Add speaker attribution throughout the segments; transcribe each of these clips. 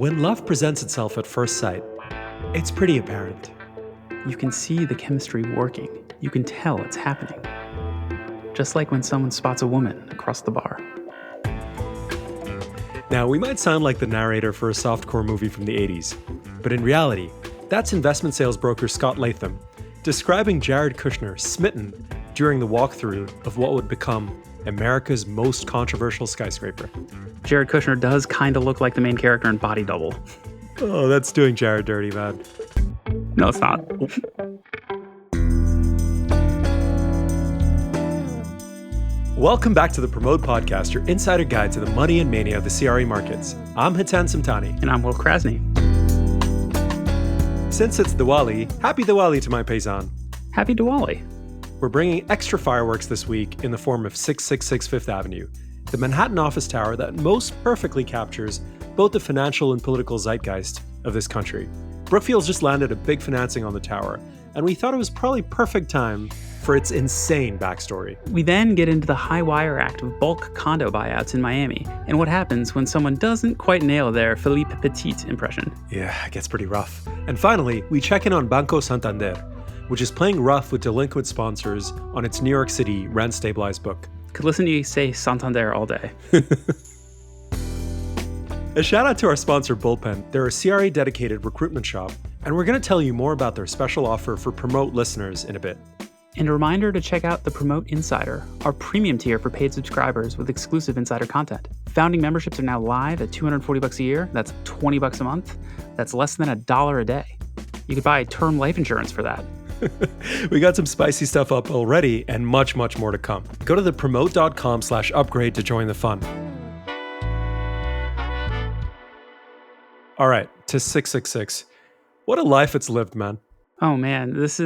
Speaker 1: When love presents itself at first sight, it's pretty apparent.
Speaker 2: You can see the chemistry working. You can tell it's happening. Just like when someone spots a woman across the bar.
Speaker 1: Now, we might sound like the narrator for a softcore movie from the 80s, but in reality, that's investment sales broker Scott Latham describing Jared Kushner smitten during the walkthrough of what would become America's most controversial skyscraper.
Speaker 2: Jared Kushner does kind of look like the main character in Body Double.
Speaker 1: Oh, that's doing Jared dirty, man.
Speaker 2: No, it's not.
Speaker 1: Welcome back to the Promote Podcast, your insider guide to the money and mania of the CRE markets. I'm Hitan Samtani.
Speaker 2: And I'm Will Krasny.
Speaker 1: Since it's Diwali, happy Diwali to my paisan.
Speaker 2: Happy Diwali.
Speaker 1: We're bringing extra fireworks this week in the form of 666 Fifth Avenue, the Manhattan office tower that most perfectly captures both the financial and political zeitgeist of this country. Brookfield's just landed a big financing on the tower, and we thought it was probably perfect time for its insane backstory.
Speaker 2: We then get into the high wire act of bulk condo buyouts in Miami, and what happens when someone doesn't quite nail their Philippe Petit impression.
Speaker 1: Yeah, it gets pretty rough. And finally, we check in on Banco Santander, which is playing rough with delinquent sponsors on its New York City rent-stabilized book.
Speaker 2: Could listen to you say Santander all day.
Speaker 1: A shout out to our sponsor Bullpen. They're a CRE-dedicated recruitment shop, and we're going to tell you more about their special offer for Promote listeners in a bit.
Speaker 2: And a reminder to check out the Promote Insider, our premium tier for paid subscribers with exclusive insider content. Founding memberships are now live at $240 a year. That's $20 a month. That's less than $1 a day. You could buy term life insurance for that.
Speaker 1: We got some spicy stuff up already and much, much more to come. Go to thepromote.com/upgrade to join the fun. All right, to 666. What a life it's lived, man.
Speaker 2: Oh man, this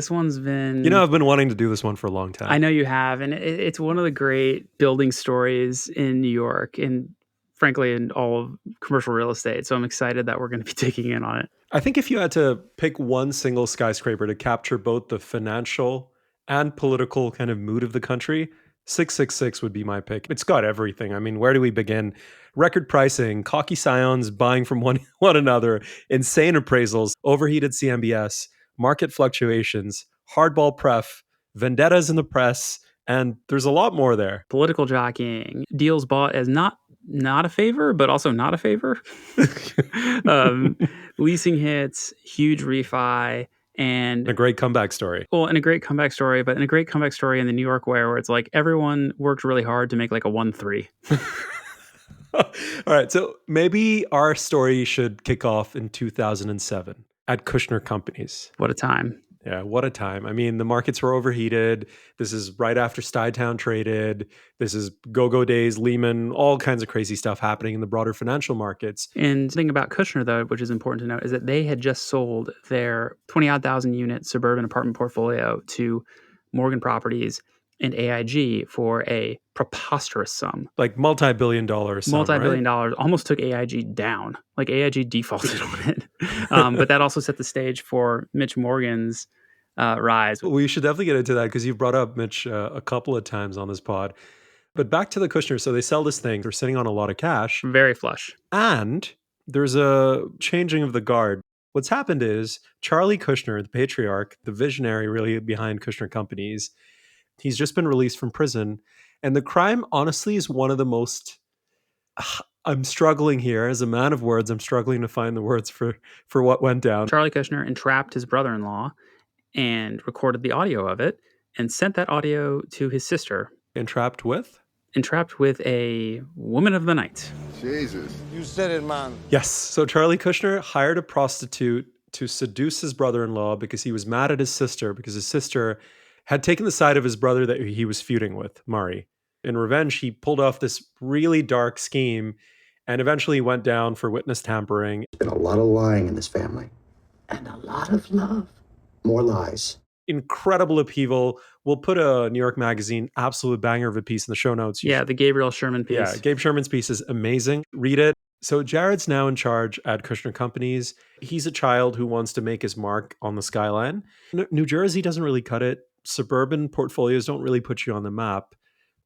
Speaker 2: one's been...
Speaker 1: You know, I've been wanting to do this one for a long time.
Speaker 2: I know you have, and it's one of the great building stories in New York and frankly in all of commercial real estate. So I'm excited that we're going to be digging in on it.
Speaker 1: I think if you had to pick one single skyscraper to capture both the financial and political kind of mood of the country, 666 would be my pick. It's got everything. I mean, where do we begin? Record pricing, cocky scions buying from one another, insane appraisals, overheated CMBS, market fluctuations, hardball pref, vendettas in the press, and there's a lot more there.
Speaker 2: Political jockeying, deals bought as not a favor, but also not a favor. Leasing hits, huge refi, and
Speaker 1: a great comeback story.
Speaker 2: Well, and a great comeback story, but in a great comeback story in the New York way, where it's like everyone worked really hard to make like a 1-3.
Speaker 1: All right, so maybe our story should kick off in 2007 at Kushner Companies.
Speaker 2: What a time.
Speaker 1: Yeah, what a time. I mean, the markets were overheated. This is right after Stuytown traded. This is go-go days, Lehman, all kinds of crazy stuff happening in the broader financial markets.
Speaker 2: And the thing about Kushner, though, which is important to note, is that they had just sold their 20-odd thousand unit suburban apartment portfolio to Morgan Properties and AIG for a preposterous sum.
Speaker 1: Like multi-billion-dollar sum,
Speaker 2: Multi-billion
Speaker 1: right?
Speaker 2: dollars. Almost took AIG down. Like AIG defaulted on it. But that also set the stage for Mitch Morgan's rise.
Speaker 1: We should definitely get into that because you've brought up Mitch a couple of times on this pod. But back to the Kushner. So they sell this thing. They're sitting on a lot of cash.
Speaker 2: Very flush.
Speaker 1: And there's a changing of the guard. What's happened is Charlie Kushner, the patriarch, the visionary really behind Kushner Companies, he's just been released from prison. And the crime, honestly, is one of the most... I'm struggling here. As a man of words, I'm struggling to find the words for what went down.
Speaker 2: Charlie Kushner entrapped his brother-in-law and recorded the audio of it and sent that audio to his sister.
Speaker 1: Entrapped with?
Speaker 2: Entrapped with a woman of the night.
Speaker 3: Jesus. You said it, man.
Speaker 1: Yes. So Charlie Kushner hired a prostitute to seduce his brother-in-law because he was mad at his sister because his sister had taken the side of his brother that he was feuding with, Murray. In revenge, he pulled off this really dark scheme and eventually went down for witness tampering.
Speaker 4: There's been a lot of lying in this family. And a lot of love. More lies.
Speaker 1: Incredible upheaval. We'll put a New York Magazine absolute banger of a piece in the show notes.
Speaker 2: Yeah, the Gabriel Sherman piece.
Speaker 1: Yeah, Gabe Sherman's piece is amazing. Read it. So Jared's now in charge at Kushner Companies. He's a child who wants to make his mark on the skyline. New Jersey doesn't really cut it. Suburban portfolios don't really put you on the map.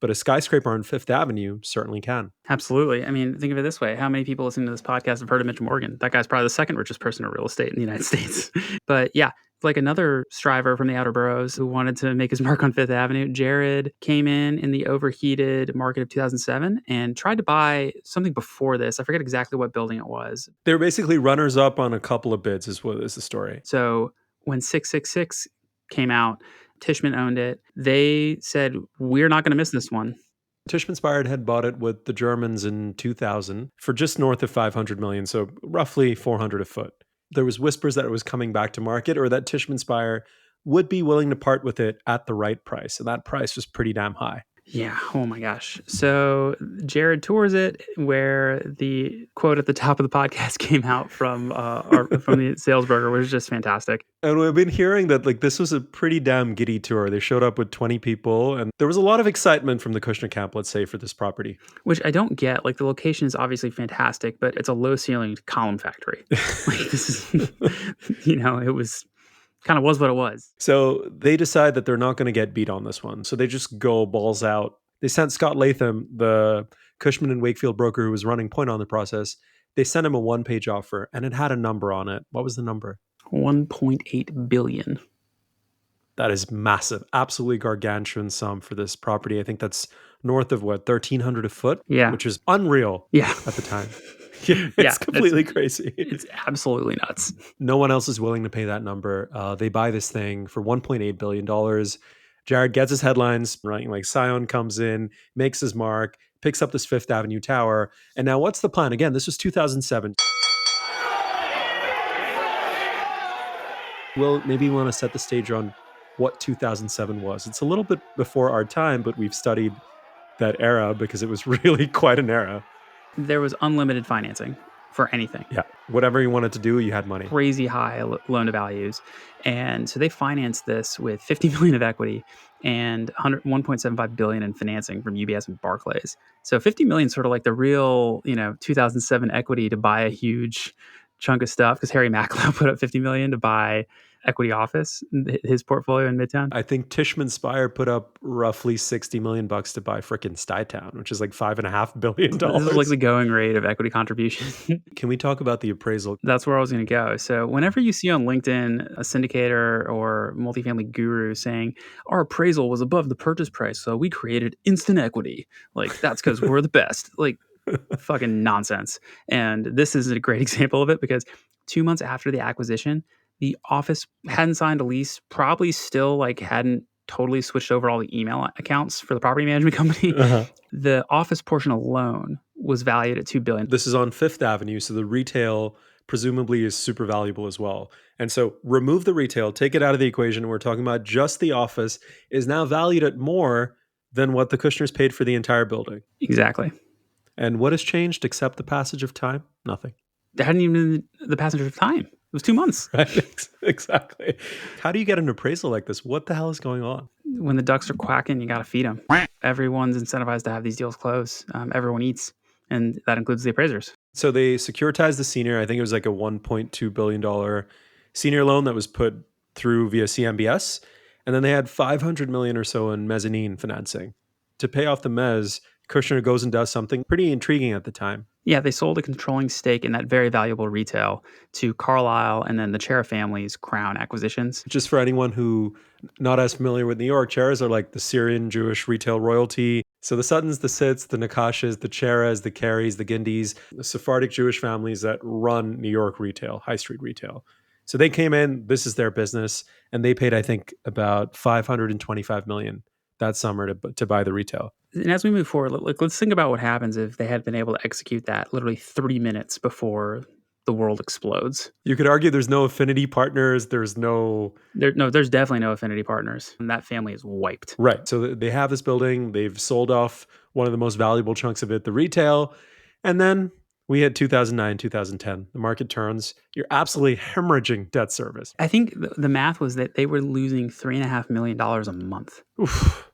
Speaker 1: but a skyscraper on Fifth Avenue certainly can.
Speaker 2: Absolutely. I mean, think of it this way. How many people listening to this podcast have heard of Mitch Morgan? That guy's probably the second richest person in real estate in the United States. But yeah, like another striver from the outer boroughs who wanted to make his mark on Fifth Avenue, Jared came in the overheated market of 2007 and tried to buy something before this. I forget exactly what building it was.
Speaker 1: They were basically runners up on a couple of bids is what is the story.
Speaker 2: So when 666 came out, Tishman owned it. They said, we're not going to miss this one.
Speaker 1: Tishman Speyer had bought it with the Germans in 2000 for just north of 500 million, so roughly 400 a foot. There was whispers that it was coming back to market or that Tishman Speyer would be willing to part with it at the right price. And that price was pretty damn high.
Speaker 2: Yeah. Oh my gosh. So Jared tours it, where the quote at the top of the podcast came out from from the sales broker, which is just fantastic.
Speaker 1: And we've been hearing that like this was a pretty damn giddy tour. They showed up with 20 people, and there was a lot of excitement from the Kushner camp, let's say, for this property.
Speaker 2: Which I don't get. Like the location is obviously fantastic, but it's a low ceilinged column factory. Like this is, it was kind of was what it was.
Speaker 1: So they decide that they're not going to get beat on this one. So they just go balls out. They sent Scott Latham, the Cushman and Wakefield broker who was running point on the process. They sent him a one-page offer, and it had a number on it. What was the number?
Speaker 2: 1.8 billion.
Speaker 1: That is massive. Absolutely gargantuan sum for this property. I think that's north of what, 1,300 a foot?
Speaker 2: Yeah.
Speaker 1: Which is unreal at the time. It's completely crazy.
Speaker 2: It's absolutely nuts.
Speaker 1: No one else is willing to pay that number. They buy this thing for $1.8 billion. Jared gets his headlines, right? Like Scion comes in, makes his mark, picks up this Fifth Avenue tower. And now what's the plan? Again, this was 2007. Well, maybe we want to set the stage on what 2007 was. It's a little bit before our time, but we've studied that era because it was really quite an era.
Speaker 2: There was unlimited financing for anything.
Speaker 1: Yeah. Whatever you wanted to do, you had money.
Speaker 2: Crazy high loan to values. And so they financed this with 50 million of equity and 1.75 billion in financing from UBS and Barclays. So 50 million is sort of like the real, 2007 equity to buy a huge chunk of stuff, because Harry Macklow put up 50 million to buy equity office, his portfolio in Midtown.
Speaker 1: I think Tishman Speyer put up roughly $60 million to buy frickin' Stuytown, which is like $5.5 billion.
Speaker 2: This is like the going rate of equity contribution.
Speaker 1: Can we talk about the appraisal?
Speaker 2: That's where I was going to go. So whenever you see on LinkedIn a syndicator or multifamily guru saying our appraisal was above the purchase price, so we created instant equity, like that's because we're the best. Like fucking nonsense. And this is a great example of it, because 2 months after the acquisition, the office hadn't signed a lease, probably still hadn't totally switched over all the email accounts for the property management company. Uh-huh. The office portion alone was valued at $2 billion.
Speaker 1: This is on Fifth Avenue, so the retail presumably is super valuable as well. And so remove the retail, take it out of the equation, and we're talking about just the office is now valued at more than what the Kushners paid for the entire building.
Speaker 2: Exactly.
Speaker 1: And what has changed except the passage of time? Nothing.
Speaker 2: There hadn't even been the passage of time. It was 2 months.
Speaker 1: Right, exactly. How do you get an appraisal like this? What the hell is going on?
Speaker 2: When the ducks are quacking, you got to feed them. Everyone's incentivized to have these deals close. Everyone eats, and that includes the appraisers.
Speaker 1: So they securitized the senior. I think it was like a $1.2 billion senior loan that was put through via CMBS. And then they had $500 million or so in mezzanine financing. To pay off the mezz, Kushner goes and does something pretty intriguing at the time.
Speaker 2: Yeah, they sold a controlling stake in that very valuable retail to Carlyle and then the Chera family's Crown acquisitions.
Speaker 1: Just for anyone who not as familiar with New York, Cheras are like the Syrian Jewish retail royalty. So the Suttons, the Sits, the Nakashes, the Cheras, the Careys, the Gindis, the Sephardic Jewish families that run New York retail, high street retail. So they came in, this is their business, and they paid, I think, about $525 million that summer to buy the retail.
Speaker 2: And as we move forward, let's think about what happens if they had been able to execute that literally 30 minutes before the world explodes.
Speaker 1: You could argue there's no affinity partners. There's
Speaker 2: definitely no affinity partners. And that family is wiped.
Speaker 1: Right. So they have this building. They've sold off one of the most valuable chunks of it, the retail. And then we had 2009, 2010. The market turns. You're absolutely hemorrhaging debt service.
Speaker 2: I think the math was that they were losing $3.5 million a month.
Speaker 1: Oof.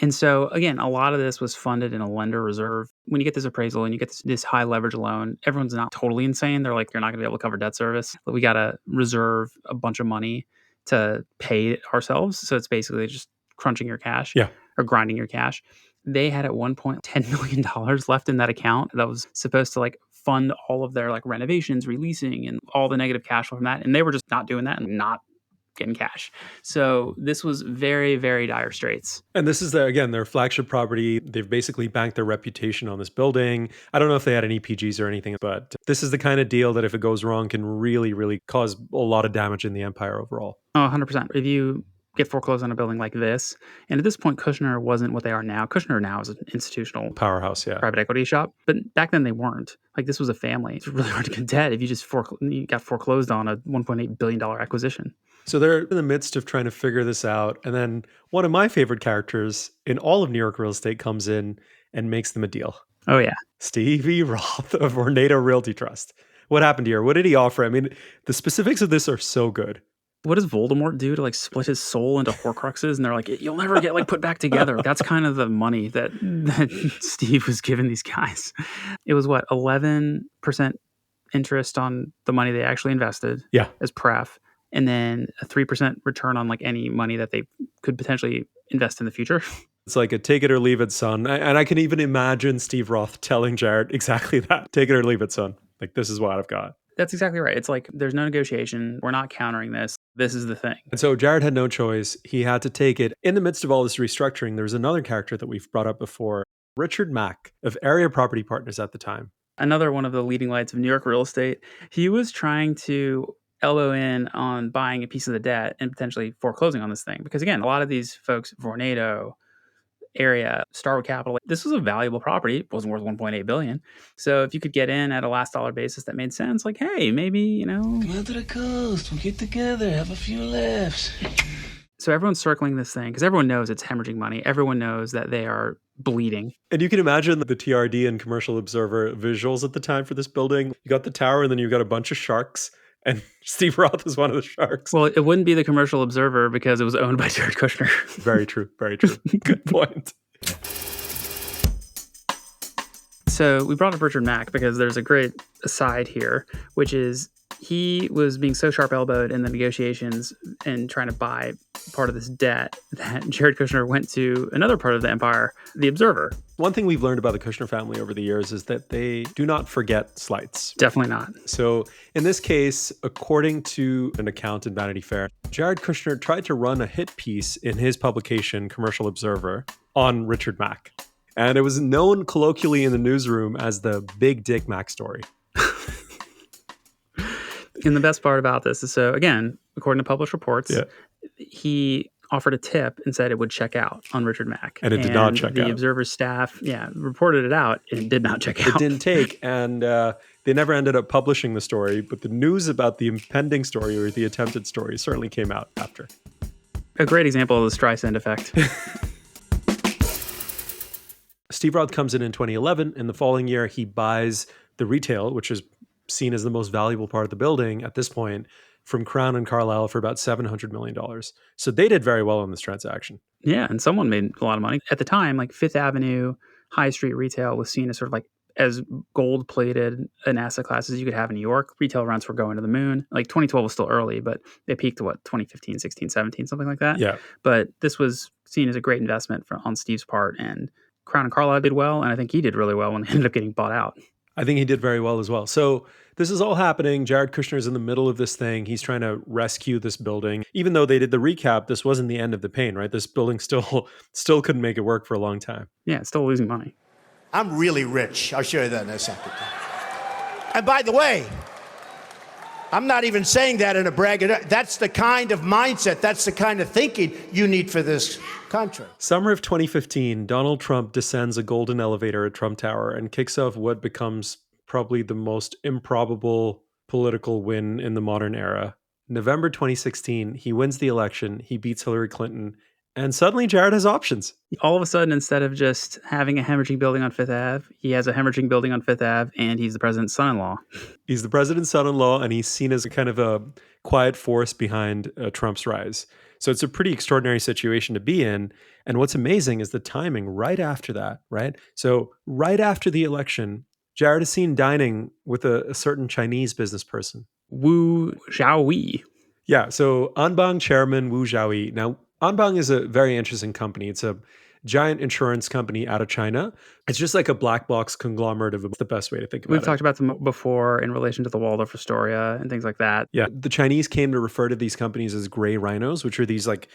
Speaker 2: And so, again, a lot of this was funded in a lender reserve. When you get this appraisal and you get this high leverage loan, everyone's not totally insane. They're like, you're not going to be able to cover debt service. But we got to reserve a bunch of money to pay it ourselves. So it's basically just crunching your cash or grinding your cash. They had at one point $10 million left in that account that was supposed to like fund all of their like renovations, releasing, and all the negative cash flow from that. And they were just not doing that and not getting cash. So this was very, very dire straits.
Speaker 1: And this is their flagship property. They've basically banked their reputation on this building. I don't know if they had any PGs or anything, but this is the kind of deal that if it goes wrong can really, really cause a lot of damage in the empire overall.
Speaker 2: Oh, 100%. If you get foreclosed on a building like this, and at this point, Kushner wasn't what they are now. Kushner now is an institutional
Speaker 1: Powerhouse, yeah.
Speaker 2: private equity shop, but back then they weren't. Like this was a family. It's really hard to get debt if you just you got foreclosed on a $1.8 billion acquisition.
Speaker 1: So they're in the midst of trying to figure this out. And then one of my favorite characters in all of New York real estate comes in and makes them a deal.
Speaker 2: Oh, yeah.
Speaker 1: Stevie Roth of Vornado Realty Trust. What happened here? What did he offer? I mean, the specifics of this are so good.
Speaker 2: What does Voldemort do to like split his soul into Horcruxes? And they're like, you'll never get like put back together. That's kind of the money that Steve was giving these guys. It was what, 11% interest on the money they actually invested as pref. And then a 3% return on like any money that they could potentially invest in the future.
Speaker 1: It's like a take it or leave it, son. And I can even imagine Steve Roth telling Jared exactly that. Take it or leave it, son. Like, this is what I've got.
Speaker 2: That's exactly right. It's like, there's no negotiation. We're not countering this. This is the thing.
Speaker 1: And so Jared had no choice. He had to take it. In the midst of all this restructuring, there was another character that we've brought up before, Richard Mack of Area Property Partners at the time.
Speaker 2: Another one of the leading lights of New York real estate. He was trying to elbow in on buying a piece of the debt and potentially foreclosing on this thing. Because again, a lot of these folks, Vornado, Area, Starwood Capital, this was a valuable property. It wasn't worth $1.8 billion. So if you could get in at a last dollar basis that made sense, like, hey, maybe, you know.
Speaker 5: Come out to the coast. We'll get together, have a few laughs.
Speaker 2: So everyone's circling this thing because everyone knows it's hemorrhaging money. Everyone knows that they are bleeding.
Speaker 1: And you can imagine the TRD and Commercial Observer visuals at the time for this building. You got the tower and then you got a bunch of sharks. And Steve Roth is one of the sharks.
Speaker 2: Well, it wouldn't be the Commercial Observer because it was owned by Jared Kushner.
Speaker 1: Very true. Very true. Good point.
Speaker 2: So we brought up Richard Mack because there's a great aside here, which is he was being so sharp-elbowed in the negotiations and trying to buy part of this debt that Jared Kushner went to another part of the empire, the Observer.
Speaker 1: One thing we've learned about the Kushner family over the years is that they do not forget slights.
Speaker 2: Definitely not.
Speaker 1: So in this case, according to an account in Vanity Fair, Jared Kushner tried to run a hit piece in his publication, Commercial Observer, on Richard Mack. And it was known colloquially in the newsroom as the Big Dick Mack story.
Speaker 2: And the best part about this is, so again, according to published reports, he offered a tip and said it would check out on Richard Mack.
Speaker 1: And it did not check out.
Speaker 2: The Observer's staff, reported it out, and it did not check out.
Speaker 1: It didn't take, and they never ended up publishing the story, but the news about the impending story or the attempted story certainly came out after.
Speaker 2: A great example of the Streisand effect.
Speaker 1: Steve Roth comes in 2011. In the following year, he buys the retail, which is seen as the most valuable part of the building at this point, from Crown and Carlyle for about $700 million. So they did very well on this transaction.
Speaker 2: Yeah, and someone made a lot of money. At the time, like Fifth Avenue high street retail was seen as sort of like as gold-plated an asset class as you could have in New York. Retail rents were going to the moon. Like 2012 was still early, but they peaked to 2015, 16, 17, something like that.
Speaker 1: Yeah.
Speaker 2: But this was seen as a great investment on Steve's part, and Crown and Carlyle did well, and I think he did really well when they ended up getting bought out.
Speaker 1: I think he did very well as well. So this is all happening. Jared Kushner is in the middle of this thing. He's trying to rescue this building. Even though they did the recap, this wasn't the end of the pain, right? This building still couldn't make it work for a long time.
Speaker 2: Yeah, it's still losing money.
Speaker 3: I'm really rich. I'll show you that in a second. And by the way, I'm not even saying that in a braggadocio. That's the kind of mindset, that's the kind of thinking you need for this country.
Speaker 1: Summer of 2015, Donald Trump descends a golden elevator at Trump Tower and kicks off what becomes probably the most improbable political win in the modern era. November 2016, he wins the election, he beats Hillary Clinton, and suddenly Jared has options.
Speaker 2: All of a sudden, instead of just having a hemorrhaging building on Fifth Ave, he has a hemorrhaging building on Fifth Ave, and he's the president's son-in-law.
Speaker 1: He's the president's son-in-law, and he's seen as a kind of a quiet force behind Trump's rise. So it's a pretty extraordinary situation to be in. And what's amazing is the timing right after that, right? So right after the election, Jared is seen dining with a certain Chinese business person.
Speaker 2: Wu Xiaoyi.
Speaker 1: Yeah, so Anbang chairman Wu Xiaoyi. Now, Anbang is a very interesting company. It's a giant insurance company out of China. It's just like a black box conglomerate of the best way to think about
Speaker 2: We've
Speaker 1: it.
Speaker 2: talked about them before in relation to the Waldorf Astoria and things like that.
Speaker 1: Yeah. The Chinese came to refer to these companies as gray rhinos, which are these like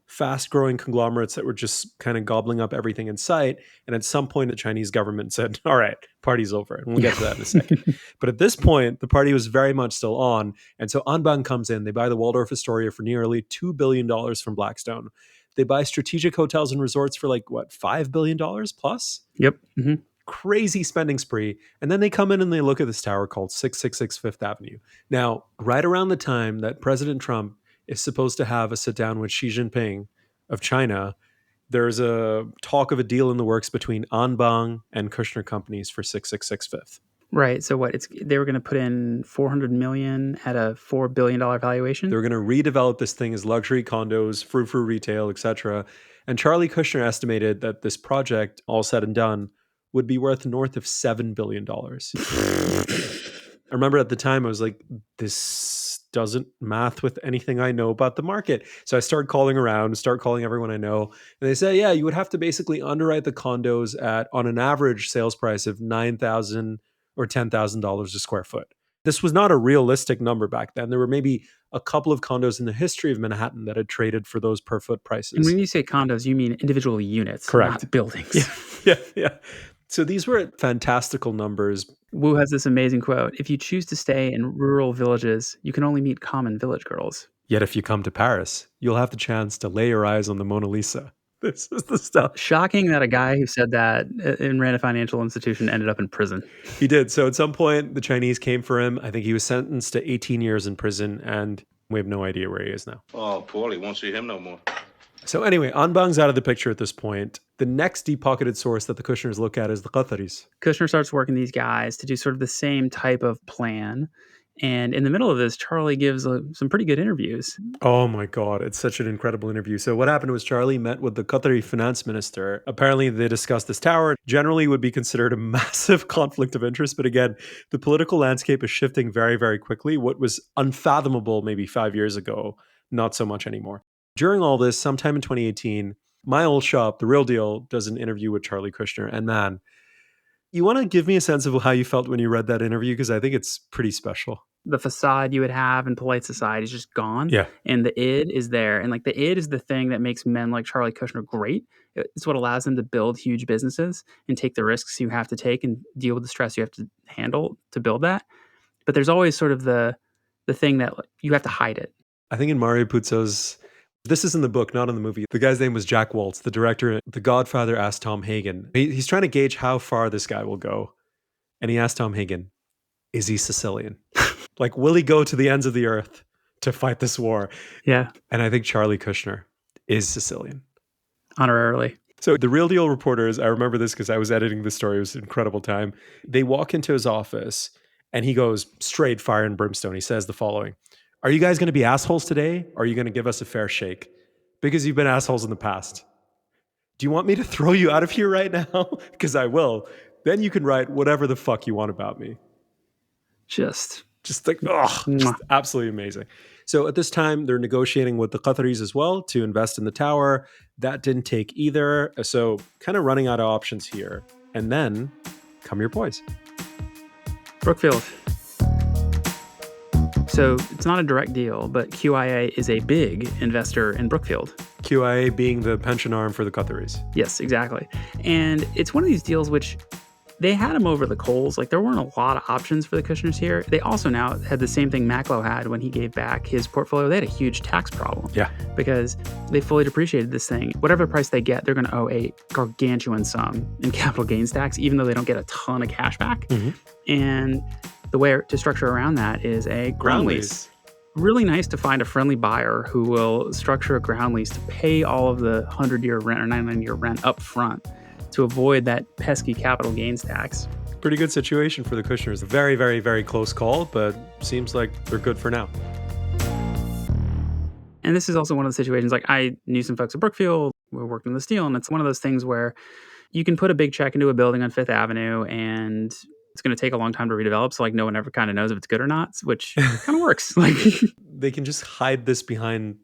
Speaker 1: fast growing conglomerates that were just kind of gobbling up everything in sight. And at some point, the Chinese government said, all right, party's over. And we'll get to that in a second. But at this point, the party was very much still on. And so Anbang comes in. They buy the Waldorf Astoria for nearly $2 billion from Blackstone. They buy strategic hotels and resorts for like, what, $5 billion plus?
Speaker 2: Yep. Mm-hmm.
Speaker 1: Crazy spending spree. And then they come in and they look at this tower called 666 Fifth Avenue. Now, right around the time that President Trump is supposed to have a sit down with Xi Jinping of China, there's a talk of a deal in the works between Anbang and Kushner companies for 666 Fifth.
Speaker 2: Right. So what? They were going to put in $400 million at a $4 billion valuation.
Speaker 1: They were going to redevelop this thing as luxury condos, frou-frou retail, etc. And Charlie Kushner estimated that this project, all said and done, would be worth north of $7 billion. I remember at the time I was like, this doesn't math with anything I know about the market. So I started calling around, start calling everyone I know. And they say, yeah, you would have to basically underwrite the condos at, on an average sales price of $9,000 or $10,000 a square foot. This was not a realistic number back then. There were maybe a couple of condos in the history of Manhattan that had traded for those per foot prices.
Speaker 2: And when you say condos, you mean individual units,
Speaker 1: correct,
Speaker 2: not buildings.
Speaker 1: Yeah. So these were fantastical numbers.
Speaker 2: Wu has this amazing quote: if you choose to stay in rural villages, you can only meet common village girls.
Speaker 1: Yet if you come to Paris, you'll have the chance to lay your eyes on the Mona Lisa. This is the stuff.
Speaker 2: Shocking that a guy who said that and ran a financial institution ended up in prison.
Speaker 1: He did. So at some point, the Chinese came for him. I think he was sentenced to 18 years in prison, and we have no idea where he is now.
Speaker 6: Oh, Paulie, won't see him no more.
Speaker 1: So anyway, Anbang's out of the picture at this point. The next deep-pocketed source that the Kushners look at is the Qataris.
Speaker 2: Kushner starts working these guys to do sort of the same type of plan. And in the middle of this, Charlie gives some pretty good interviews.
Speaker 1: Oh my God, it's such an incredible interview. So what happened was Charlie met with the Qatari finance minister. Apparently they discussed this tower. Generally would be considered a massive conflict of interest. But again, the political landscape is shifting very, very quickly. What was unfathomable maybe 5 years ago, not so much anymore. During all this, sometime in 2018, my old shop, The Real Deal, does an interview with Charlie Kushner. And man, you want to give me a sense of how you felt when you read that interview? Because I think it's pretty special.
Speaker 2: The facade you would have in polite society is just gone.
Speaker 1: Yeah.
Speaker 2: And the id is there. And like the id is the thing that makes men like Charlie Kushner great. It's what allows them to build huge businesses and take the risks you have to take and deal with the stress you have to handle to build that. But there's always sort of the thing that you have to hide it.
Speaker 1: I think in Mario Puzo's, this is in the book, not in the movie. The guy's name was Jack Waltz, the director. The Godfather asked Tom Hagen. He's trying to gauge how far this guy will go. And he asked Tom Hagen, is he Sicilian? Like, will he go to the ends of the earth to fight this war?
Speaker 2: Yeah.
Speaker 1: And I think Charlie Kushner is Sicilian.
Speaker 2: Honorarily.
Speaker 1: So the Real Deal reporters, I remember this because I was editing the story. It was an incredible time. They walk into his office and he goes straight fire and brimstone. He says the following: are you guys going to be assholes today? Or are you going to give us a fair shake? Because you've been assholes in the past. Do you want me to throw you out of here right now? Because I will. Then you can write whatever the fuck you want about me. Just like, just absolutely amazing. So at this time, they're negotiating with the Qataris as well to invest in the tower. That didn't take either. So kind of running out of options here. And then come your boys.
Speaker 2: Brookfield. So it's not a direct deal, but QIA is a big investor in Brookfield.
Speaker 1: QIA being the pension arm for the Qataris.
Speaker 2: Yes, exactly. And it's one of these deals which they had them over the coals. Like there weren't a lot of options for the Kushners here. They also now had the same thing Macklowe had when he gave back his portfolio. They had a huge tax problem.
Speaker 1: Yeah.
Speaker 2: Because they fully depreciated this thing. Whatever price they get, they're going to owe a gargantuan sum in capital gains tax, even though they don't get a ton of cash back. Mm-hmm. And the way to structure around that is a ground lease. Really nice to find a friendly buyer who will structure a ground lease to pay all of the 100-year rent or 99-year rent up front to avoid that pesky capital gains tax.
Speaker 1: Pretty good situation for the Kushners. Very, very, very close call, but seems like they're good for now.
Speaker 2: And this is also one of the situations, like I knew some folks at Brookfield, we worked on this deal, and it's one of those things where you can put a big check into a building on Fifth Avenue and it's going to take a long time to redevelop. So like no one ever kind of knows if it's good or not, which kind of works. Like
Speaker 1: they can just hide this behind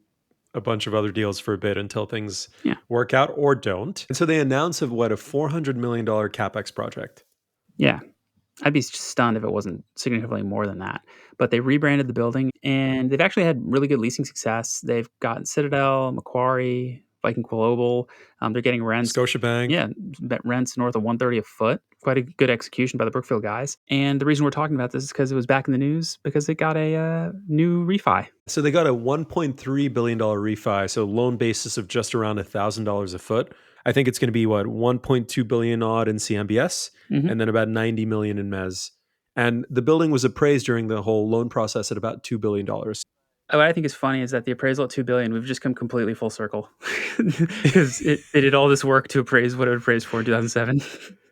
Speaker 1: a bunch of other deals for a bit until things
Speaker 2: Yeah.
Speaker 1: work out or don't. And so they announce of what, a $400 million capex project.
Speaker 2: Yeah. I'd be stunned if it wasn't significantly more than that. But they rebranded the building, and they've actually had really good leasing success. They've gotten Citadel, Macquarie, Viking Global. They're getting rents.
Speaker 1: Scotiabank.
Speaker 2: Yeah, rents north of 130 a foot. Quite a good execution by the Brookfield guys. And the reason we're talking about this is because it was back in the news because it got a new refi.
Speaker 1: So they got a $1.3 billion refi, so loan basis of just around $1,000 a foot. I think it's going to be what, 1.2 billion odd in CMBS, and then about 90 million in mezz. And the building was appraised during the whole loan process at about $2 billion.
Speaker 2: What I think is funny is that the appraisal at $2 billion, we've just come completely full circle because they did all this work to appraise what it appraised for in 2007.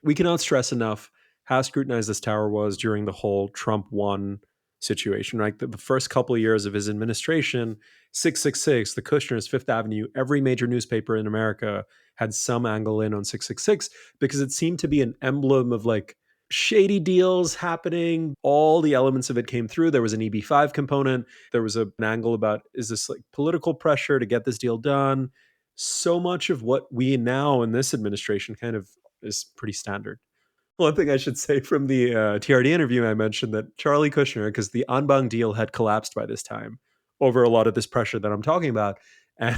Speaker 1: We cannot stress enough how scrutinized this tower was during the whole Trump 1 situation, right? The first couple of years of his administration, 666, the Kushners, Fifth Avenue, every major newspaper in America had some angle in on 666 because it seemed to be an emblem of like shady deals happening. All the elements of it came through. There was an EB5 component. There was an angle about, is this like political pressure to get this deal done? So much of what we now in this administration kind of is pretty standard. One thing I should say from the TRD interview, I mentioned that Charlie Kushner, because the Anbang deal had collapsed by this time over a lot of this pressure that I'm talking about. And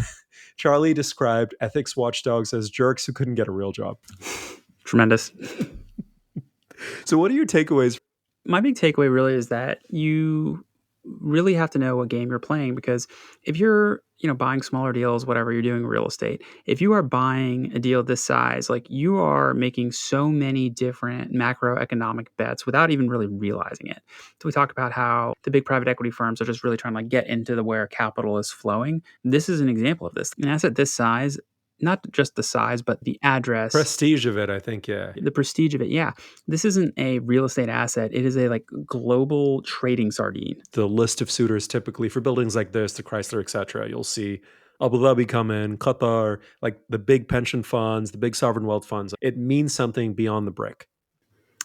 Speaker 1: Charlie described ethics watchdogs as jerks who couldn't get a real job.
Speaker 2: Tremendous.
Speaker 1: So what are your takeaways?
Speaker 2: My big takeaway really is that you really have to know what game you're playing, because if you're, buying smaller deals, whatever you're doing in real estate, if you are buying a deal this size, like you are making so many different macroeconomic bets without even really realizing it. So we talked about how the big private equity firms are just really trying to get into where capital is flowing. This is an example of this. An asset this size, not just the size, but the address.
Speaker 1: Prestige of it, I think, yeah.
Speaker 2: The prestige of it, yeah. This isn't a real estate asset. It is a global trading sardine.
Speaker 1: The list of suitors typically for buildings like this, the Chrysler, etc., you'll see Abu Dhabi come in, Qatar, like the big pension funds, the big sovereign wealth funds. It means something beyond the brick.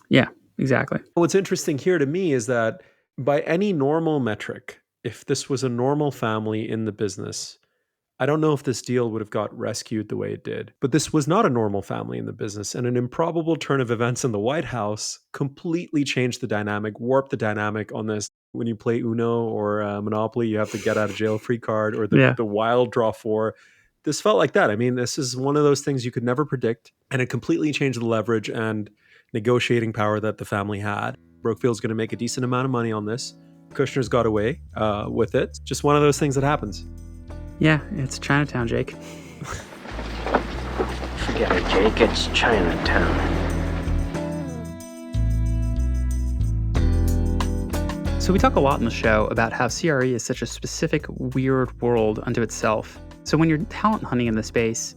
Speaker 2: Yeah, exactly.
Speaker 1: What's interesting here to me is that by any normal metric, if this was a normal family in the business, I don't know if this deal would have got rescued the way it did. But this was not a normal family in the business, and an improbable turn of events in the White House completely changed the dynamic, warped the dynamic on this. When you play Uno or Monopoly, you have the get out of jail free card or the wild draw 4. This felt like that. I mean, this is one of those things you could never predict, and it completely changed the leverage and negotiating power that the family had. Brookfield's going to make a decent amount of money on this. Kushner's got away with it. Just one of those things that happens.
Speaker 2: Yeah, it's Chinatown, Jake.
Speaker 4: Forget it, Jake. It's Chinatown.
Speaker 2: So we talk a lot in the show about how CRE is such a specific, weird world unto itself. So when you're talent hunting in the space,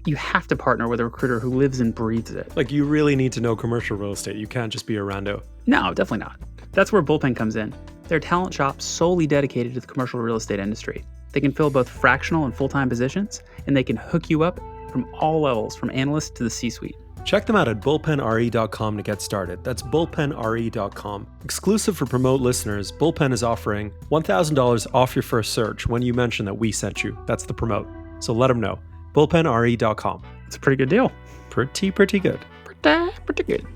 Speaker 2: you have to partner with a recruiter who lives and breathes it.
Speaker 1: Like, you really need to know commercial real estate. You can't just be a rando.
Speaker 2: No, definitely not. That's where Bullpen comes in. They're a talent shop solely dedicated to the commercial real estate industry. They can fill both fractional and full-time positions, and they can hook you up from all levels, from analyst to the C-suite.
Speaker 1: Check them out at bullpenre.com to get started. That's bullpenre.com. Exclusive for Promote listeners, Bullpen is offering $1,000 off your first search when you mention that we sent you. That's the promote. So let them know. bullpenre.com.
Speaker 2: It's a pretty good deal.
Speaker 1: Pretty good.
Speaker 2: Pretty good.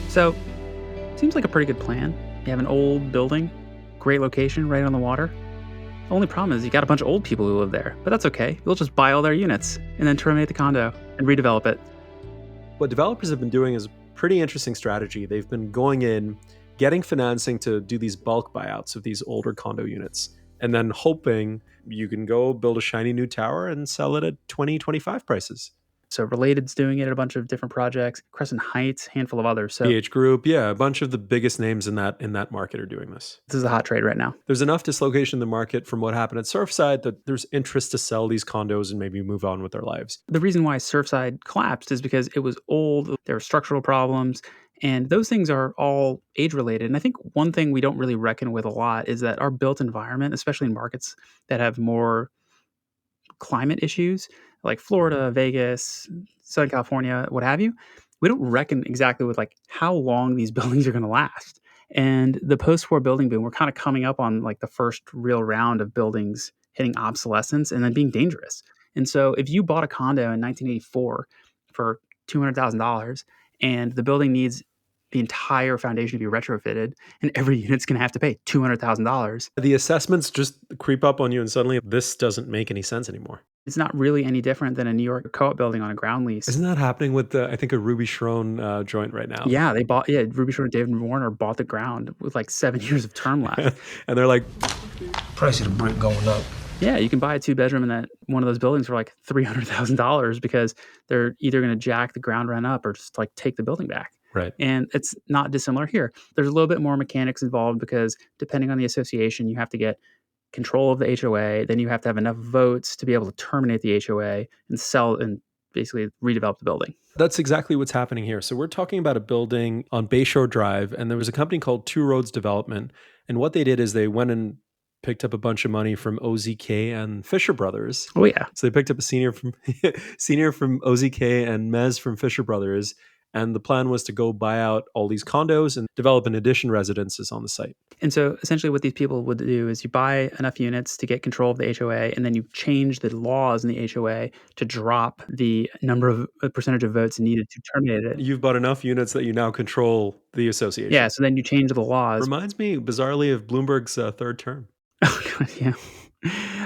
Speaker 2: So, seems like a pretty good plan. You have an old building, great location right on the water. The only problem is you got a bunch of old people who live there, but that's okay. You'll just buy all their units and then terminate the condo and redevelop it.
Speaker 1: What developers have been doing is a pretty interesting strategy. They've been going in, getting financing to do these bulk buyouts of these older condo units, and then hoping you can go build a shiny new tower and sell it at 2025 prices.
Speaker 2: So Related's doing it at a bunch of different projects. Crescent Heights, handful of others. So
Speaker 1: PH Group, yeah, a bunch of the biggest names in that market are doing this.
Speaker 2: This is a hot trade right now.
Speaker 1: There's enough dislocation in the market from what happened at Surfside that there's interest to sell these condos and maybe move on with their lives.
Speaker 2: The reason why Surfside collapsed is because it was old, there were structural problems, and those things are all age-related. And I think one thing we don't really reckon with a lot is that our built environment, especially in markets that have more climate issues, like Florida, Vegas, Southern California, what have you, we don't reckon exactly with how long these buildings are going to last. And the post-war building boom, we're kind of coming up on like the first real round of buildings hitting obsolescence and then being dangerous. And so if you bought a condo in 1984 for $200,000 and the building needs the entire foundation to be retrofitted and every unit's going to have to pay $200,000,
Speaker 1: The assessments just creep up on you, and suddenly this doesn't make any sense anymore.
Speaker 2: it's not really any different than a New York co-op building on a ground lease.
Speaker 1: Isn't that happening with I think a Ruby Sharon joint right now?
Speaker 2: Yeah, Ruby Shore and David Warner bought the ground with like 7 years of term left.
Speaker 1: And they're like,
Speaker 5: Price of the brick going up.
Speaker 2: Yeah, you can buy a 2-bedroom in that one of those buildings for like $300,000 because they're either going to jack the ground rent up or just like take the building back.
Speaker 1: right.
Speaker 2: And it's not dissimilar here. There's a little bit more mechanics involved because depending on the association, you have to get control of the HOA. Then you have to have enough votes to be able to terminate the HOA and sell and basically redevelop the building.
Speaker 1: That's exactly what's happening here. So we're talking about a building on Bayshore Drive, and there was a company called Two Roads Development. And what they did is they went and picked up a bunch of money from OZK and Fisher Brothers.
Speaker 2: Oh, yeah.
Speaker 1: So they picked up a senior from OZK and Mez from Fisher Brothers. And the plan was to go buy out all these condos and develop an addition residences on the site.
Speaker 2: And so essentially what these people would do is you buy enough units to get control of the HOA, and then you change the laws in the HOA to drop the number of percentage of votes needed to terminate it.
Speaker 1: You've bought enough units that you now control the association.
Speaker 2: Yeah, so then you change the laws.
Speaker 1: Reminds me bizarrely of Bloomberg's third term.
Speaker 2: Oh, God, yeah.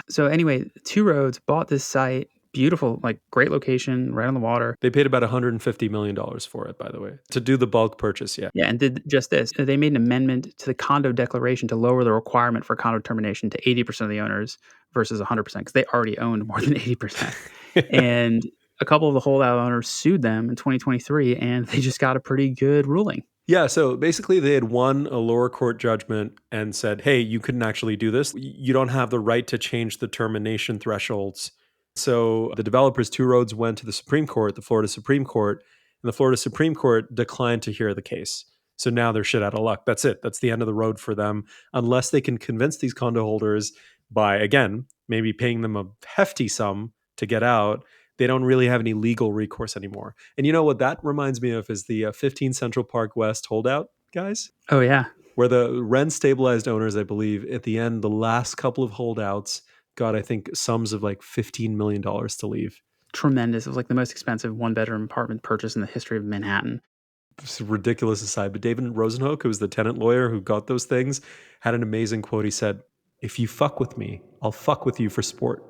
Speaker 2: So anyway, Two Roads bought this site. Beautiful, like great location, right on the water.
Speaker 1: They paid about $150 million for it, by the way, to do the bulk purchase. Yeah.
Speaker 2: Yeah, and did just this. They made an amendment to the condo declaration to lower the requirement for condo termination to 80% of the owners versus 100% because they already owned more than 80%. And a couple of the holdout owners sued them in 2023, and they just got a pretty good ruling.
Speaker 1: Yeah, so basically they had won a lower court judgment and said, hey, you couldn't actually do this. You don't have the right to change the termination thresholds. So the developers, Two Roads, went to the Supreme Court, the Florida Supreme Court, and the Florida Supreme Court declined to hear the case. So now they're shit out of luck. That's it. That's the end of the road for them, unless they can convince these condo holders by, again, maybe paying them a hefty sum to get out. They don't really have any legal recourse anymore. And you know what that reminds me of is the 15 Central Park West holdout, guys?
Speaker 2: Oh, yeah.
Speaker 1: Where the rent stabilized owners, I believe, at the end, the last couple of holdouts got, I think, sums of like $15 million to leave.
Speaker 2: Tremendous. It was like the most expensive one-bedroom apartment purchase in the history of Manhattan.
Speaker 1: It's a ridiculous aside, but David Rosenhoek, who was the tenant lawyer who got those things, had an amazing quote. He said, if you fuck with me, I'll fuck with you for sport.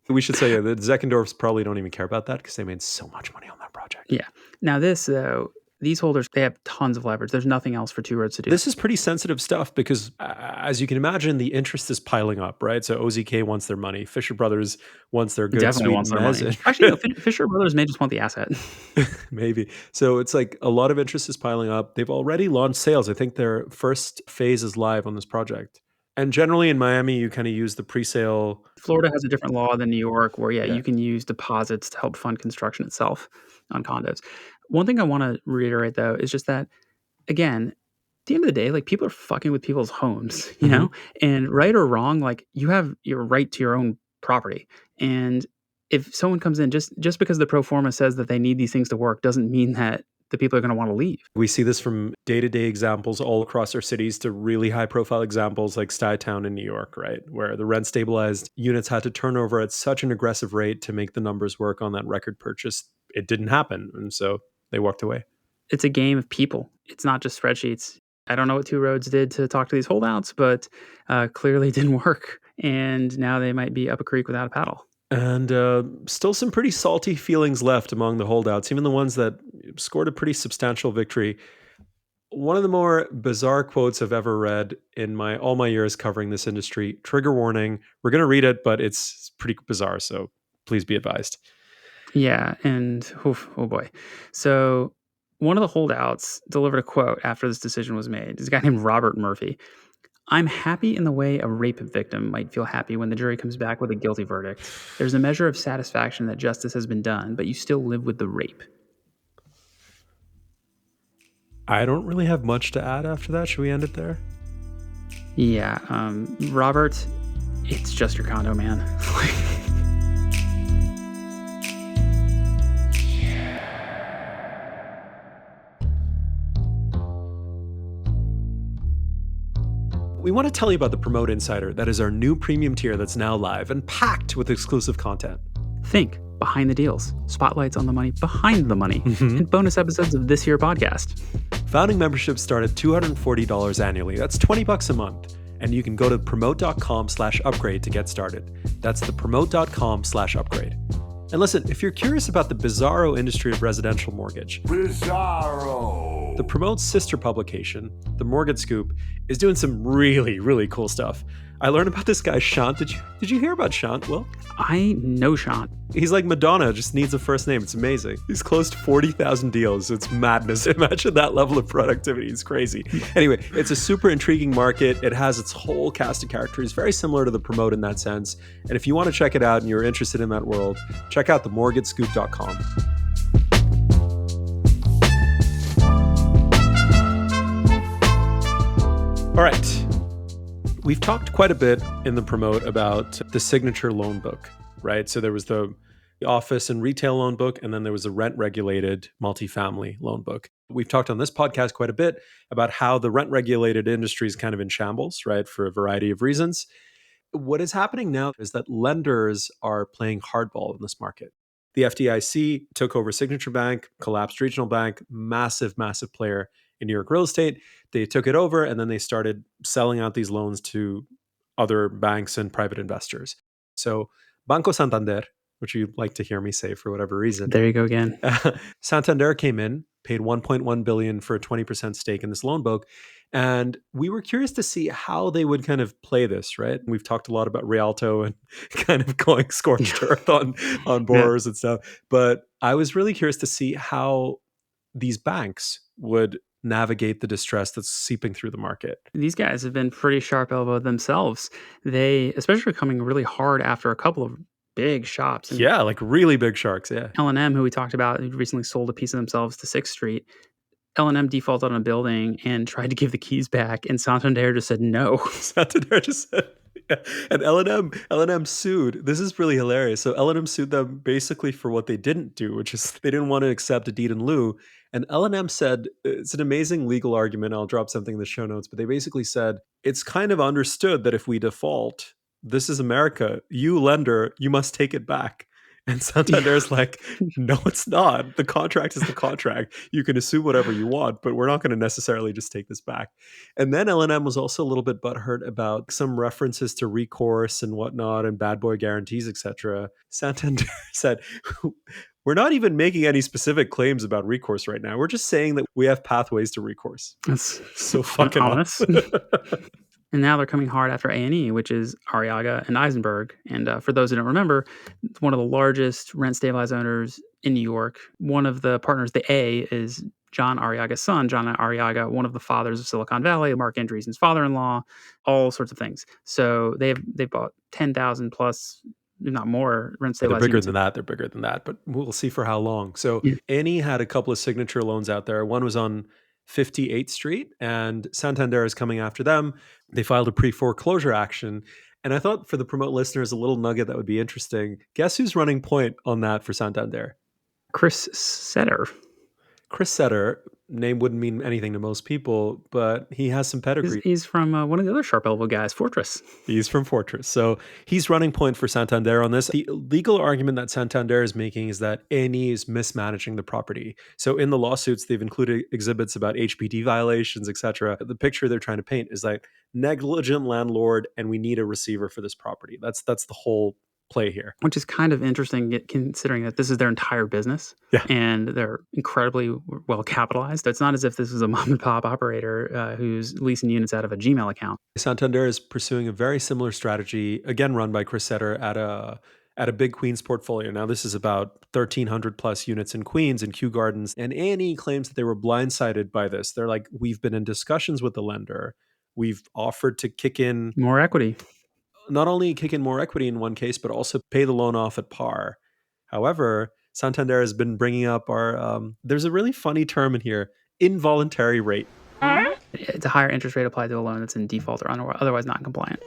Speaker 1: We should say the Zeckendorfs probably don't even care about that because they made so much money on that project.
Speaker 2: Yeah. Now this, though, these holders, they have tons of leverage. There's nothing else for Two Roads to do.
Speaker 1: This is pretty sensitive stuff because, as you can imagine, the interest is piling up, right? So OZK wants their money. Fisher Brothers wants their good,
Speaker 2: Definitely
Speaker 1: sweet
Speaker 2: wants their
Speaker 1: mezz.
Speaker 2: money. Actually, no, Fisher Brothers may just want the asset.
Speaker 1: Maybe. So it's like a lot of interest is piling up. They've already launched sales. I think their first phase is live on this project. And generally in Miami, you kind of use the pre-sale.
Speaker 2: Florida has a different law than New York where, you can use deposits to help fund construction itself on condos. One thing I want to reiterate, though, is just that, again, at the end of the day, like people are fucking with people's homes, you know, and right or wrong, like you have your right to your own property. And if someone comes in, just because the pro forma says that they need these things to work doesn't mean that the people are going to want to leave.
Speaker 1: We see this from day-to-day examples all across our cities to really high-profile examples like Stuytown in New York, right? Where the rent-stabilized units had to turn over at such an aggressive rate to make the numbers work on that record purchase. It didn't happen. And so they walked away.
Speaker 2: It's a game of people. It's not just spreadsheets. I don't know what Two Roads did to talk to these holdouts, but clearly it didn't work. And now they might be up a creek without a paddle.
Speaker 1: And still some pretty salty feelings left among the holdouts, even the ones that scored a pretty substantial victory. One of the more bizarre quotes I've ever read in all my years covering this industry, trigger warning. We're going to read it, but it's pretty bizarre, so please be advised.
Speaker 2: Yeah, and oh boy. So one of the holdouts delivered a quote after this decision was made. This guy named Robert Murphy. I'm happy in the way a rape victim might feel happy when the jury comes back with a guilty verdict. There's a measure of satisfaction that justice has been done, but you still live with the rape.
Speaker 1: I don't really have much to add after that. Should we end it there?
Speaker 2: Yeah, Robert, it's just your condo, man.
Speaker 1: we want to tell you about the Promote Insider. That is our new premium tier that's now live and packed with exclusive content.
Speaker 2: Think behind the deals, spotlights on the money behind the money, and bonus episodes of this year podcast.
Speaker 1: Founding memberships start at $240 annually. That's $20 a month. And you can go to promote.com/upgrade to get started. That's the promote.com/upgrade. And listen, if you're curious about the bizarro industry of residential mortgage, the Promote's sister publication, The Mortgage Scoop, is doing some really, really cool stuff. I learned about this guy, Shant. Did you hear about Shant, Will?
Speaker 2: I know Shant.
Speaker 1: He's like Madonna, just needs a first name. It's amazing. He's closed 40,000 deals. It's madness. Imagine that level of productivity. It's crazy. Anyway, it's a super intriguing market. It has its whole cast of characters, very similar to the Promote in that sense. And if you want to check it out and you're interested in that world, check out themortgagescoop.com. All right. We've talked quite a bit in the Promote about the signature loan book, right? So there was the office and retail loan book, and then there was a rent-regulated multifamily loan book. We've talked on this podcast quite a bit about how the rent-regulated industry is kind of in shambles, right, for a variety of reasons. What is happening now is that lenders are playing hardball in this market. The FDIC took over Signature Bank, collapsed Regional Bank, massive, massive player in New York real estate. They took it over and then they started selling out these loans to other banks and private investors. So Banco Santander, which you like to hear me say for whatever reason.
Speaker 2: There you go again.
Speaker 1: Santander came in, paid $1.1 billion for a 20% stake in this loan book. And we were curious to see how they would kind of play this, right? We've talked a lot about Rialto and kind of going scorched earth on borrowers and stuff. But I was really curious to see how these banks would navigate the distress that's seeping through the market.
Speaker 2: These guys have been pretty sharp-elbowed themselves. They, especially coming really hard after a couple of big shops. And
Speaker 1: yeah, like really big sharks, yeah.
Speaker 2: L&M, who we talked about, who recently sold a piece of themselves to 6th Street. L&M defaulted on a building and tried to give the keys back, and Santander just said no.
Speaker 1: Santander just said, yeah. And L&M sued. This is really hilarious. So L&M sued them basically for what they didn't do, which is they didn't want to accept a deed in lieu. And L&M said, it's an amazing legal argument. I'll drop something in the show notes, but they basically said, it's kind of understood that if we default, this is America. You lender, you must take it back. And Santander's like, no, it's not. The contract is the contract. You can assume whatever you want, but we're not going to necessarily just take this back. And then L&M was also a little bit butthurt about some references to recourse and whatnot and bad boy guarantees, etc. Santander said, we're not even making any specific claims about recourse right now. We're just saying that we have pathways to recourse.
Speaker 2: That's
Speaker 1: so fucking
Speaker 2: honest. And now they're coming hard after A&E, which is Arriaga and Eisenberg. And for those who don't remember, it's one of the largest rent-stabilized owners in New York. One of the partners, the A, is John Arriaga's son, John Arriaga, one of the fathers of Silicon Valley, Mark Andreessen's father-in-law, all sorts of things. So they bought 10,000 plus, if not more, rent-stabilized
Speaker 1: They're bigger
Speaker 2: units.
Speaker 1: than that. They're bigger than that, but we'll see for how long. So
Speaker 2: Yeah.
Speaker 1: A&E had a couple of signature loans out there. One was on 58th Street, and Santander is coming after them. They filed a pre-foreclosure action. And I thought for the Promote listeners, a little nugget that would be interesting. Guess who's running point on that for Santander?
Speaker 2: Chris Setter.
Speaker 1: Chris Setter. Name wouldn't mean anything to most people, but he has some pedigree.
Speaker 2: He's from one of the other sharp elbow guys, Fortress.
Speaker 1: He's from Fortress. So he's running point for Santander on this. The legal argument that Santander is making is that A&E is mismanaging the property. So in the lawsuits, they've included exhibits about HPD violations, etc. The picture they're trying to paint is like negligent landlord, and we need a receiver for this property. That's the whole play here.
Speaker 2: Which is kind of interesting considering that this is their entire business.
Speaker 1: Yeah.
Speaker 2: And they're incredibly well capitalized. It's not as if this is a mom and pop operator who's leasing units out of a Gmail account.
Speaker 1: Santander is pursuing a very similar strategy, again run by Chris Setter at a big Queens portfolio. Now this is about 1,300 plus units in Queens and Kew Gardens. And A&E claims that they were blindsided by this. They're like, we've been in discussions with the lender. We've offered to kick in
Speaker 2: More equity.
Speaker 1: Not only kick in more equity in one case, but also pay the loan off at par. However, Santander has been bringing up there's a really funny term in here, involuntary rate.
Speaker 2: It's a higher interest rate applied to a loan that's in default or otherwise not compliant.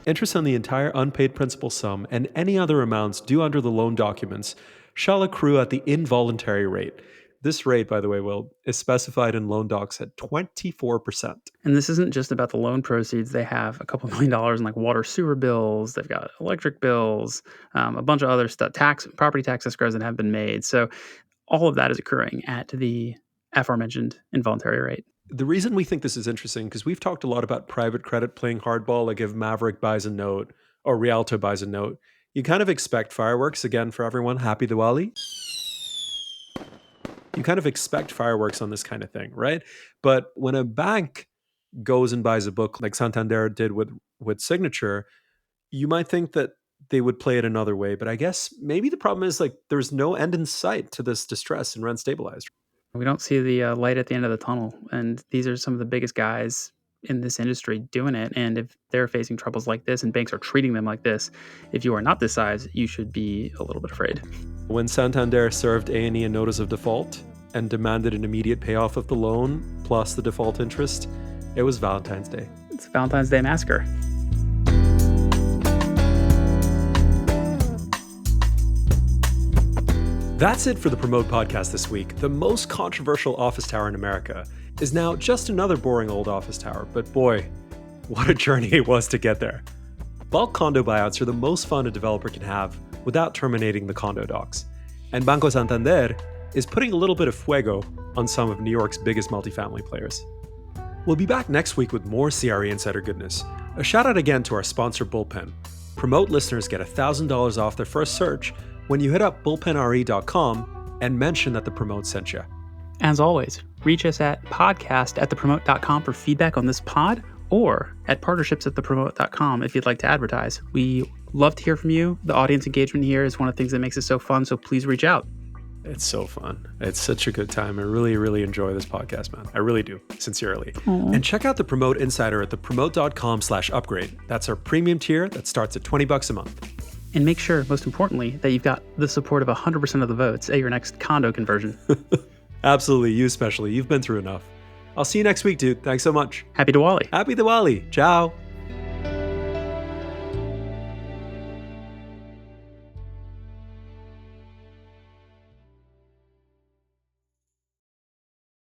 Speaker 1: Interest on the entire unpaid principal sum and any other amounts due under the loan documents shall accrue at the involuntary rate. This rate, by the way, Will, is specified in loan docs at 24%.
Speaker 2: And this isn't just about the loan proceeds. They have a couple $1 million in like water sewer bills. They've got electric bills, a bunch of other stuff, property tax escrows that have been made. So all of that is occurring at the aforementioned involuntary rate.
Speaker 1: The reason we think this is interesting, because we've talked a lot about private credit playing hardball, like if Maverick buys a note or Rialto buys a note, you kind of expect fireworks. Again, for everyone, happy Diwali. You kind of expect fireworks on this kind of thing, right? But when a bank goes and buys a book like Santander did with Signature, you might think that they would play it another way. But I guess maybe the problem is like there's no end in sight to this distress and rent stabilized.
Speaker 2: We don't see the light at the end of the tunnel. And these are some of the biggest guys in this industry doing it. And if they're facing troubles like this and banks are treating them like this, if you are not this size, you should be a little bit afraid.
Speaker 1: When Santander served A&E a notice of default and demanded an immediate payoff of the loan plus the default interest, it was Valentine's Day.
Speaker 2: It's Valentine's Day massacre.
Speaker 1: That's it for the Promote podcast this week. The most controversial office tower in America is now just another boring old office tower, but boy, what a journey it was to get there. Bulk condo buyouts are the most fun a developer can have without terminating the condo docs. And Banco Santander is putting a little bit of fuego on some of New York's biggest multifamily players. We'll be back next week with more CRE Insider goodness. A shout out again to our sponsor, Bullpen. Promote listeners get $1,000 off their first search when you hit up bullpenre.com and mention that the Promote sent you.
Speaker 2: As always, reach us at podcast@thepromote.com for feedback on this pod or at partnerships@thepromote.com if you'd like to advertise. We love to hear from you. The audience engagement here is one of the things that makes it so fun, so please reach out.
Speaker 1: It's so fun. It's such a good time. I really, really enjoy this podcast, man. I really do, sincerely.
Speaker 2: Aww.
Speaker 1: And check out the Promote Insider at thepromote.com/upgrade. That's our premium tier that starts at $20 a month.
Speaker 2: And make sure, most importantly, that you've got the support of 100% of the votes at your next condo conversion.
Speaker 1: Absolutely, you especially. You've been through enough. I'll see you next week, dude. Thanks so much.
Speaker 2: Happy Diwali.
Speaker 1: Happy Diwali. Ciao.